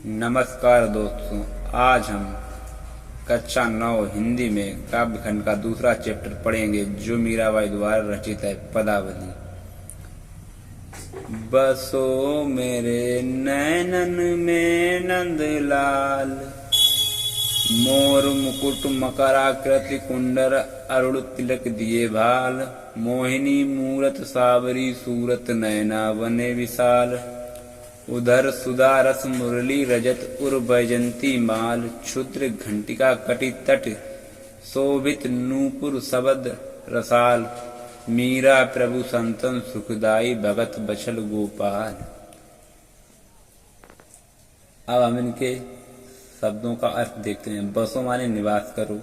नमस्कार दोस्तों, आज हम कक्षा 9 हिंदी में काव्यखंड का दूसरा चैप्टर पढ़ेंगे जो मीराबाई द्वारा रचित है। पदावली। बसो मेरे नैनन में नंदलाल, मोर मुकुट मकराकृति कुंडर अरुण तिलक दिए भाल, मोहिनी मूरत सावरी सूरत नयना बने विशाल, उधर सुधा रस मुरली रजत उर बैजंती माल, क्षुद्र घंटिका कटि तट शोभित नूपुर शबद रसाल, मीरा प्रभु संतन सुखदाई भगत बछल गोपाल। अब हम इनके शब्दों का अर्थ देखते हैं। बसो माने निवास करो,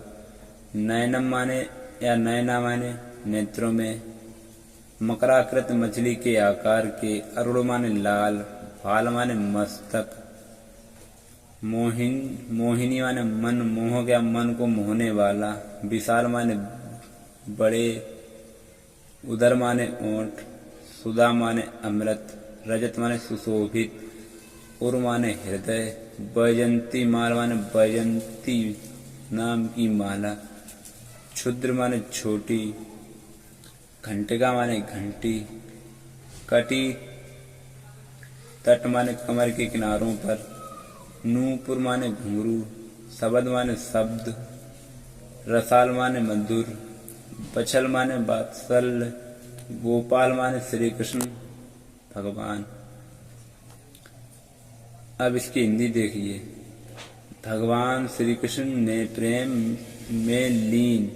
नयनम माने या नयना माने नेत्रों में, मकराकृत मछली के आकार के, अरुण माने लाल, फाल माने मस्तक, मोहिनी माने मन मोहक या मन को मोहने वाला, विशाल माने बड़े, उदर माने ओंठ, सुधा माने अमृत, रजत माने सुशोभित, उर माने हृदय, बैजंती माल माने बैजंती नाम की माला, क्षुद्र माने छोटी, घंटिका माने घंटी, कटी तट माने कमर के किनारों पर, नूपुर माने घुंघरू, शबद माने शब्द, रसाल माने मधुर, बछल माने वात्सल्य, गोपाल माने श्री कृष्ण भगवान। अब इसकी हिंदी देखिए। भगवान श्री कृष्ण ने प्रेम में लीन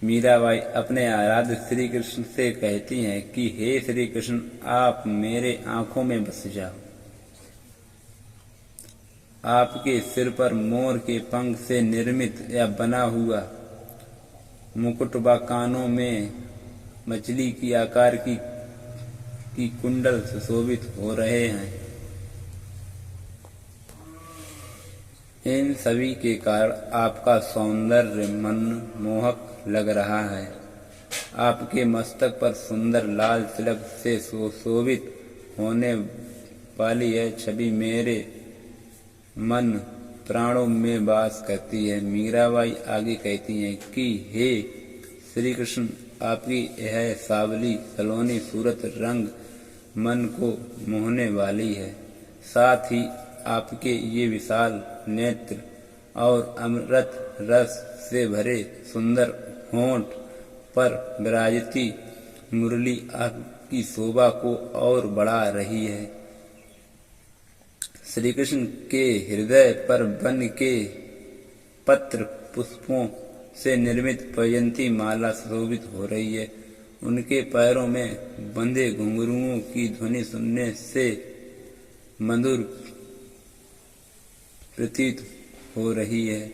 मीराबाई अपने आराध्य श्री कृष्ण से कहती हैं कि हे श्री कृष्ण, आप मेरे आंखों में बस जाओ। आपके सिर पर मोर के पंख से निर्मित या बना हुआ मुकुट व कानों में मछली की आकार की कुंडल सुशोभित हो रहे हैं। इन सभी के कारण आपका सौंदर्य मनमोहक लग रहा है। आपके मस्तक पर सुंदर लाल तिलक से सुशोभित होने वाली यह छवि मेरे मन प्राणों में वास करती है। मीराबाई आगे कहती हैं कि हे श्री कृष्ण, आपकी यह सावली सलोनी सूरत रंग मन को मोहने वाली है। साथ ही आपके ये विशाल नेत्र और अमृत रस से भरे सुंदर होंठ पर विराजती मुरली आपकी शोभा को और बढ़ा रही है। श्री कृष्ण के हृदय पर वन के पत्र पुष्पों से निर्मित बैजंती माला सुशोभित हो रही है। उनके पैरों में बंधे घुंघरूओं की ध्वनि सुनने से मधुर प्रतीत हो रही है।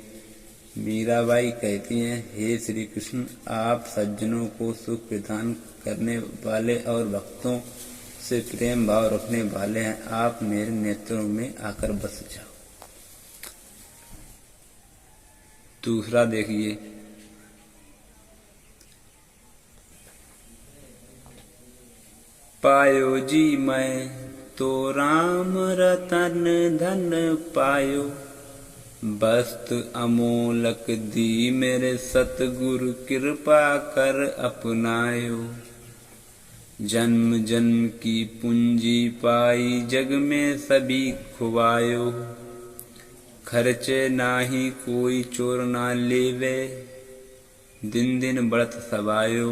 मीराबाई कहती हैं, हे श्री कृष्ण, आप सज्जनों को सुख प्रदान करने वाले और भक्तों से प्रेम भाव रखने वाले हैं। आप मेरे नेत्रों में आकर बस जाओ। दूसरा देखिए। पायो जी मैं तो राम रतन धन पायो, वस्तु अमोलक दी मेरे सतगुरु कृपा कर अपनायो। जन्म जन्म की पूंजी पाई जग में सभी खुवायो, खर्चे नाही कोई चोर ना लेवे, दिन दिन बढ़त सवायो।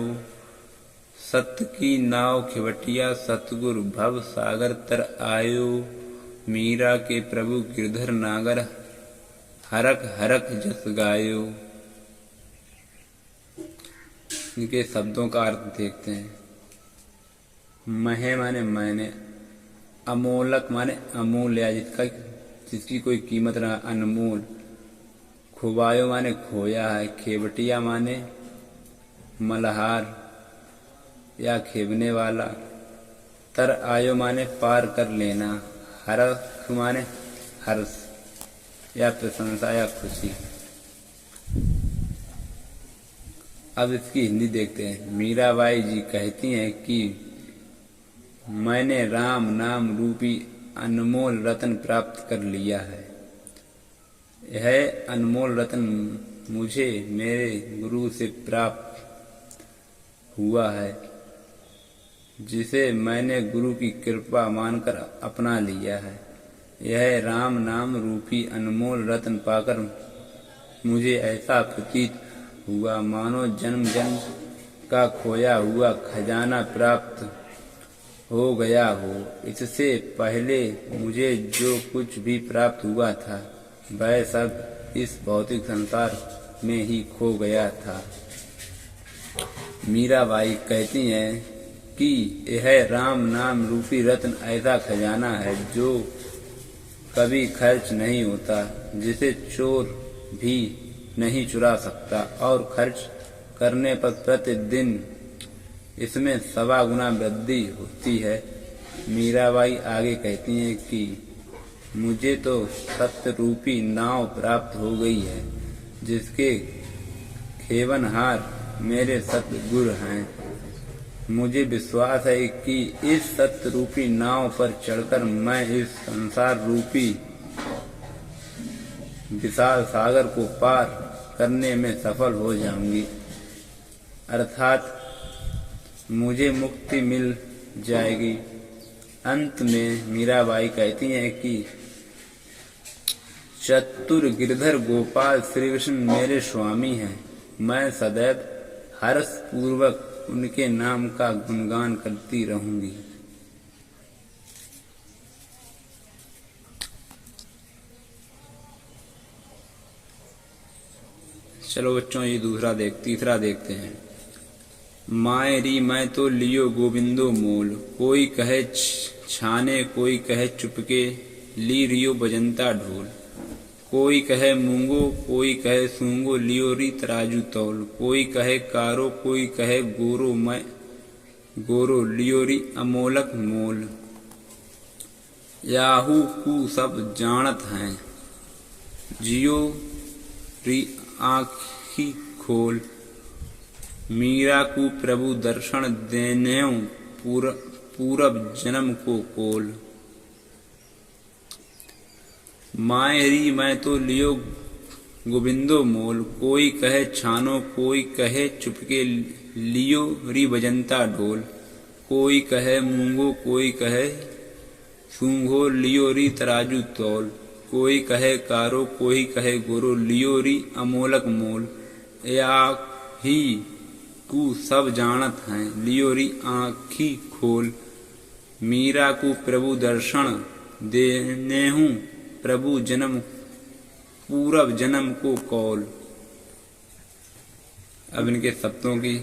सत्य की नाव खिवटिया सतगुरु भव सागर तर आयो, मीरा के प्रभु गिरधर नागर हरक हरक जस गायो। इनके शब्दों का अर्थ देखते हैं। महे माने मैंने, अमोलक माने अमूल्य या जिसकी कोई कीमत ना, अनमोल। खुबायो माने खोया है। खेवटिया माने मल्हार या खेवने वाला। तर आयो माने पार कर लेना। हरख माने हर्ष या प्रशंसा या खुशी। अब इसकी हिंदी देखते हैं। मीराबाई जी कहती हैं कि मैंने राम नाम रूपी अनमोल रत्न प्राप्त कर लिया है। यह अनमोल रत्न मुझे मेरे गुरु से प्राप्त हुआ है, जिसे मैंने गुरु की कृपा मानकर अपना लिया है। यह राम नाम रूपी अनमोल रत्न पाकर मुझे ऐसा प्रतीत हुआ मानो जन्म जन्म का खोया हुआ खजाना प्राप्त हो गया हो। इससे पहले मुझे जो कुछ भी प्राप्त हुआ था वह सब इस भौतिक संसार में ही खो गया था। मीराबाई कहती हैं कि यह राम नाम रूपी रत्न ऐसा खजाना है जो कभी खर्च नहीं होता, जिसे चोर भी नहीं चुरा सकता, और खर्च करने पर प्रतिदिन इसमें 1.25 गुना वृद्धि होती है। मीराबाई आगे कहती हैं कि मुझे तो सत्य रूपी नाव प्राप्त हो गई है, जिसके खेवनहार मेरे सतगुरु हैं। मुझे विश्वास है कि इस सत्य रूपी नाव पर चढ़कर मैं इस संसार रूपी विशाल सागर को पार करने में सफल हो जाऊंगी, अर्थात मुझे मुक्ति मिल जाएगी। अंत में मीराबाई कहती हैं कि चतुर गिरधर गोपाल श्री कृष्ण मेरे स्वामी हैं। मैं सदैव हर्ष पूर्वक उनके नाम का गुणगान करती रहूंगी। चलो बच्चों, ये तीसरा देखते हैं। माए री मैं तो लियो गोविंदो मोल, कोई कहे छाने कोई कहे चुपके, ली रियो बजंता ढोल। कोई कहे मूंगो कोई कहे सूंगो, लियो री तराजू तौल। कोई कहे कारो कोई कहे गोरो, मैं गोरो लियो री अमोलक मोल। याहू कू सब जानत हैं, जियो री आँखी खोल। मीरा को प्रभु दर्शन देने पूरब जन्म को कोल। मायरी मैं तो लियो गोविंदो मोल, कोई कहे छानो कोई कहे चुपके, लियो री बजंता ढोल। कोई कहे मूंगो कोई कहे सूंघो, लियो री तराजू तौल। कोई कहे कारो कोई कहे गोरो, लियो री अमोलक मोल। या ही को सब जानत हैं, लियो री आँखी खोल। मीरा को प्रभु दर्शन देने हूँ, प्रभु जन्म पूरब जन्म को कौल। अब इनके शब्दों की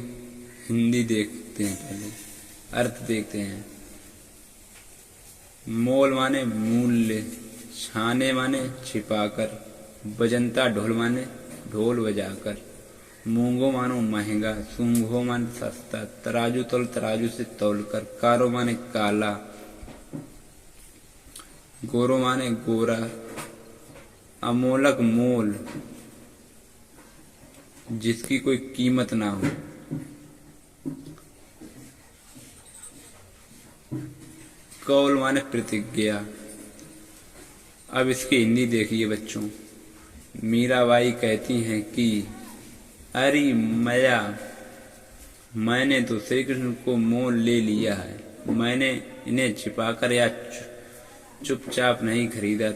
हिंदी देखते हैं, पहले अर्थ देखते हैं। मोल माने मूल्य, छाने माने छिपाकर, बजंता ढोल माने ढोल बजाकर, मूंगो मानो महंगा, सूंघो माने सस्ता, तराजू तौल तराजू से तौलकर, कारो माने काला, गोरो माने गोरा, अमोलक मोल जिसकी कोई कीमत ना हो। कौल माने प्रतिज्ञा। अब इसकी हिंदी देखिए बच्चों। मीराबाई कहती हैं कि अरे मैया, मैंने तो श्री कृष्ण को मोल ले लिया है। मैंने इन्हें छिपाकर या चुपचाप नहीं खरीदा,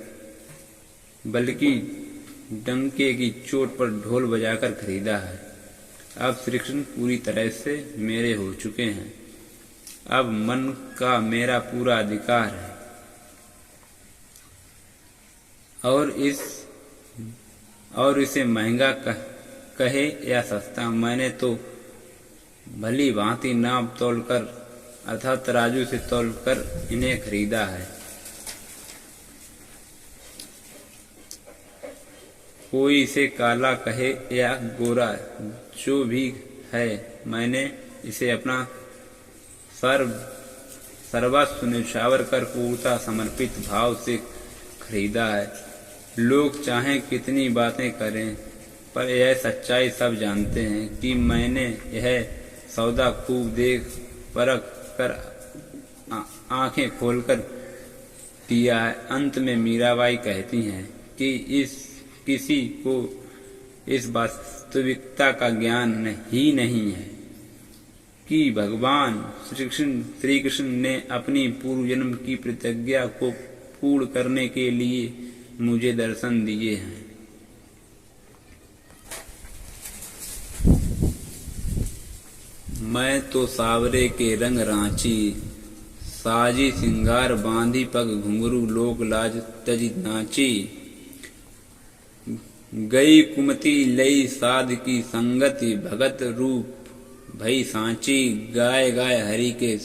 बल्कि डंके की चोट पर ढोल बजाकर खरीदा है। अब श्री कृष्ण पूरी तरह से मेरे हो चुके हैं। अब मन का मेरा पूरा अधिकार है, और इसे महंगा कहे या सस्ता, मैंने तो भली भांति नाप तोलकर अर्थात तराजू से तोलकर इन्हें खरीदा है। कोई इसे काला कहे या गोरा, जो भी है, मैंने इसे अपना सर्वस्व न्यौछावर कर पूर्णतः समर्पित भाव से खरीदा है। लोग चाहे कितनी बातें करें, पर यह सच्चाई सब जानते हैं कि मैंने यह सौदा खूब देख परख कर आंखें खोलकर किया है। अंत में मीराबाई कहती हैं कि किसी को इस वास्तविकता का ज्ञान ही नहीं है कि भगवान श्री कृष्ण ने अपनी पूर्व जन्म की प्रतिज्ञा को पूर्ण करने के लिए मुझे दर्शन दिए हैं। मैं तो सावरे के रंग रांची, साजी सिंगार बांधी पग घुंघरू लोक लाज तजी नाची। गई कुमति लई साध की संगति, भगत रूप भई सांची। गाय गाय हरि के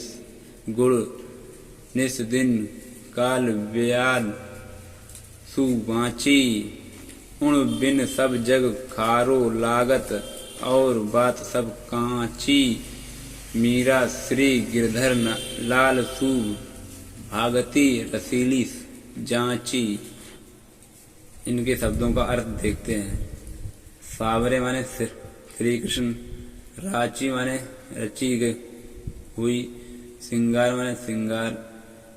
गुण निस दिन, काल व्याल सुबाची। उण बिन सब जग खारो लागत, और बात सब कांची। मीरा श्री गिरधर लाल सु, भागती रसीली जांची। इनके शब्दों का अर्थ देखते हैं। सावरे माने श्री कृष्ण, रांची माने रची गई हुई, सिंगार माने सिंगार,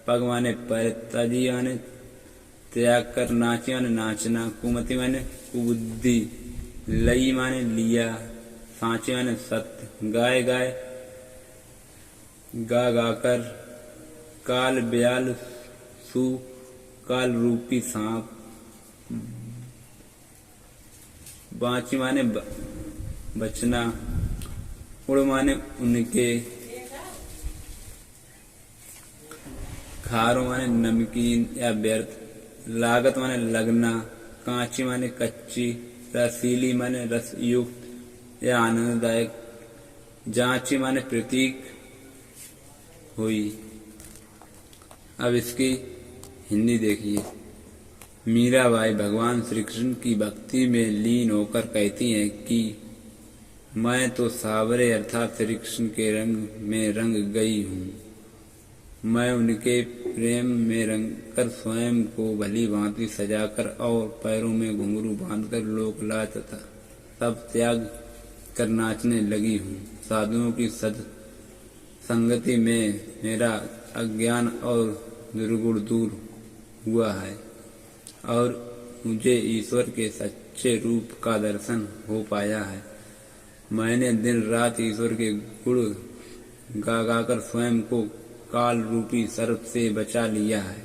पग माने पैर, तजी माने त्याग कर, नाची माने नाचना, कुमति माने कुबुद्धि, लई माने लिया, सांची माने सत्य, गाय गाय गा गाकर, काल ब्याल सु काल रूपी सांप, बांची माने बचना, उड़ माने उनके, खारो माने नमकीन या व्यर्थ, लागत माने लगना, कांची माने कच्ची, रसीली माने रस युक्त या आनंददायक, जांची माने प्रतीक हुई। अब इसकी हिंदी देखिए। मीराबाई भगवान श्री कृष्ण की भक्ति में लीन होकर कहती हैं कि मैं तो सावरे अर्थात श्री कृष्ण के रंग में रंग गई हूँ। मैं उनके प्रेम में रंगकर स्वयं को भली भांति सजाकर और पैरों में घुंघरू बांधकर लोक लाज तथा सब त्याग कर नाचने लगी हूँ। साधुओं की सद संगति में मेरा अज्ञान और दुर्गुण दूर हुआ है और मुझे ईश्वर के सच्चे रूप का दर्शन हो पाया है। मैंने दिन रात ईश्वर के गुण गा गाकर स्वयं को काल रूपी सर्प से बचा लिया है,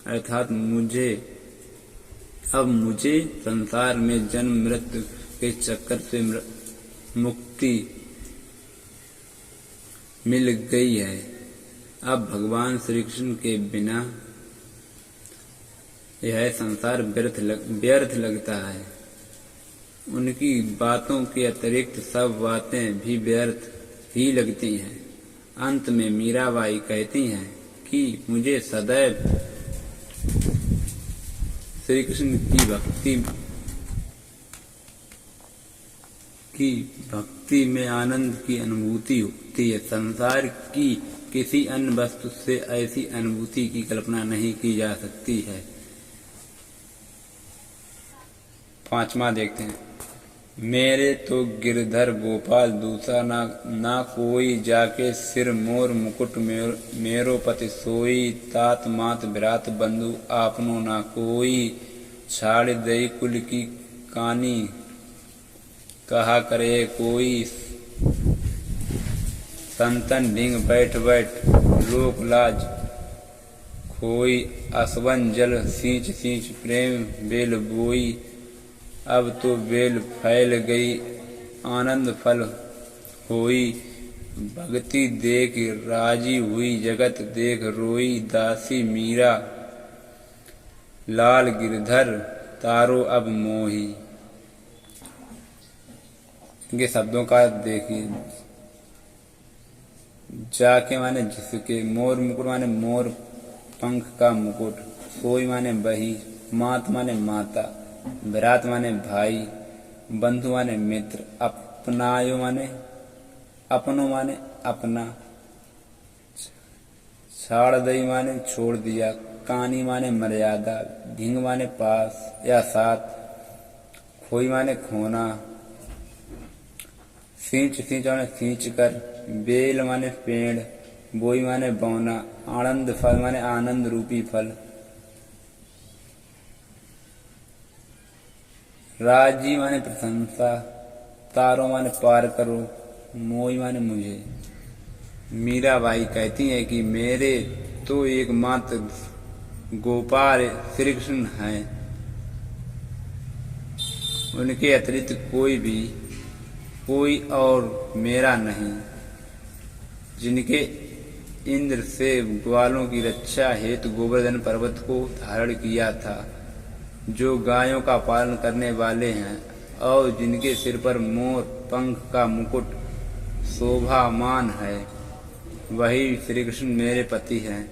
अर्थात अब मुझे संसार में जन्म मृत्यु के चक्कर से मुक्ति मिल गई है। अब भगवान श्री कृष्ण के बिना यह संसार व्यर्थ लगता है। उनकी बातों के अतिरिक्त सब बातें भी व्यर्थ ही लगती हैं। अंत में मीराबाई कहती हैं कि मुझे सदैव श्री कृष्ण की भक्ति में आनंद की अनुभूति होती है। संसार की किसी अन्य वस्तु से ऐसी अनुभूति की कल्पना नहीं की जा सकती है। पांचवा देखते हैं। मेरे तो गिरधर गोपाल दूसरा ना कोई, जाके सिर मोर मुकुट मेरो पति सोई। तात मात विराट बंधु आपनो ना कोई, छाड़ दई कुल की कानी कहा करे कोई। संतन ढिंग बैठ बैठ लोक लाज खोई, असवन जल सींच सींच प्रेम बेल बोई। अब तो बेल फैल गई आनंद फल होई, भक्ति देख राजी हुई जगत देख रोई। दासी मीरा लाल गिरधर तारो अब मोही। इनके शब्दों का देखिए। जाके माने जिसके, मोर मुकुट माने मोर पंख का मुकुट, सोई माने बही, मात माने माता, विराट माने भाई, बंधु माने मित्र, अपनायो माने अपनो माने अपना, छाड़ दई माने छोड़ दिया, कानी माने मर्यादा, ढिंग माने पास या साथ, खोई माने खोना, सींच सींच माने सींच कर, बेल माने पेड़, बोई माने बोना, आनंद फल माने आनंद रूपी फल, राजी माने प्रशंसा, तारो माने पार करो, मोई माने मुझे। मीराबाई कहती है कि मेरे तो एकमात्र गोपाल श्री कृष्ण हैं, उनके अतिरिक्त कोई और मेरा नहीं। जिनके इंद्र से ग्वालों की रक्षा हेतु गोवर्धन पर्वत को धारण किया था, जो गायों का पालन करने वाले हैं, और जिनके सिर पर मोर पंख का मुकुट शोभामान है, वही श्री कृष्ण मेरे पति हैं।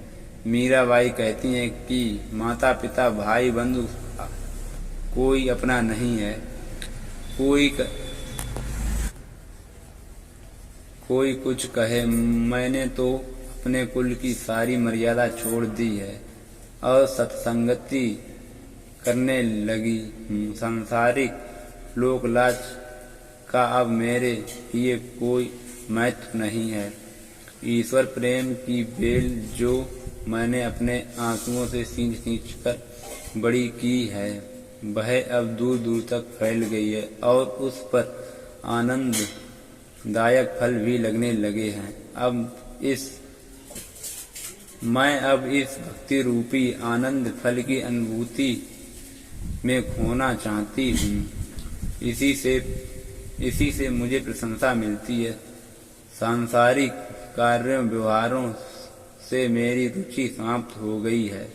मीराबाई कहती हैं कि माता पिता भाई बंधु कोई अपना नहीं है, कोई कुछ कहे, मैंने तो अपने कुल की सारी मर्यादा छोड़ दी है और सत्संगति करने लगी हूँ। सांसारिक लोकलाज का अब मेरे लिए कोई महत्व नहीं है। ईश्वर प्रेम की बेल जो मैंने अपने आंसुओं से सींच कर बड़ी की है, वह अब दूर दूर तक फैल गई है और उस पर आनंददायक फल भी लगने लगे हैं। मैं अब इस भक्ति रूपी आनंद फल की अनुभूति में खोना चाहती हूँ। इसी से मुझे प्रशंसा मिलती है। सांसारिक कार्यों व्यवहारों से मेरी रुचि समाप्त हो गई है।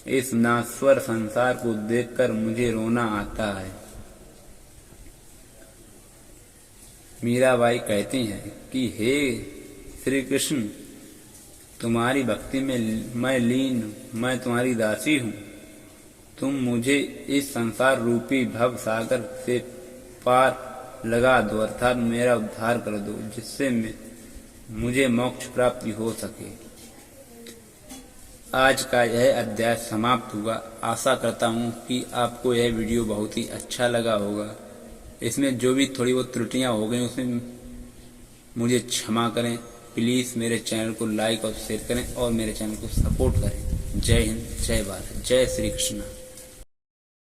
इस नाश्वर संसार को देखकर मुझे रोना आता है। मीराबाई कहती हैं कि हे श्री कृष्ण, तुम्हारी भक्ति में मैं लीन, मैं तुम्हारी दासी हूँ। तुम मुझे इस संसार रूपी भव सागर से पार लगा दो, अर्थात मेरा उद्धार कर दो, जिससे मुझे मोक्ष प्राप्ति हो सके। आज का यह अध्याय समाप्त हुआ। आशा करता हूँ कि आपको यह वीडियो बहुत ही अच्छा लगा होगा। इसमें जो भी थोड़ी बहुत त्रुटियां हो गई उसमें मुझे क्षमा करें। प्लीज़ मेरे चैनल को लाइक और शेयर करें और मेरे चैनल को सपोर्ट करें। जय हिंद, जय भारत, जय श्री कृष्ण।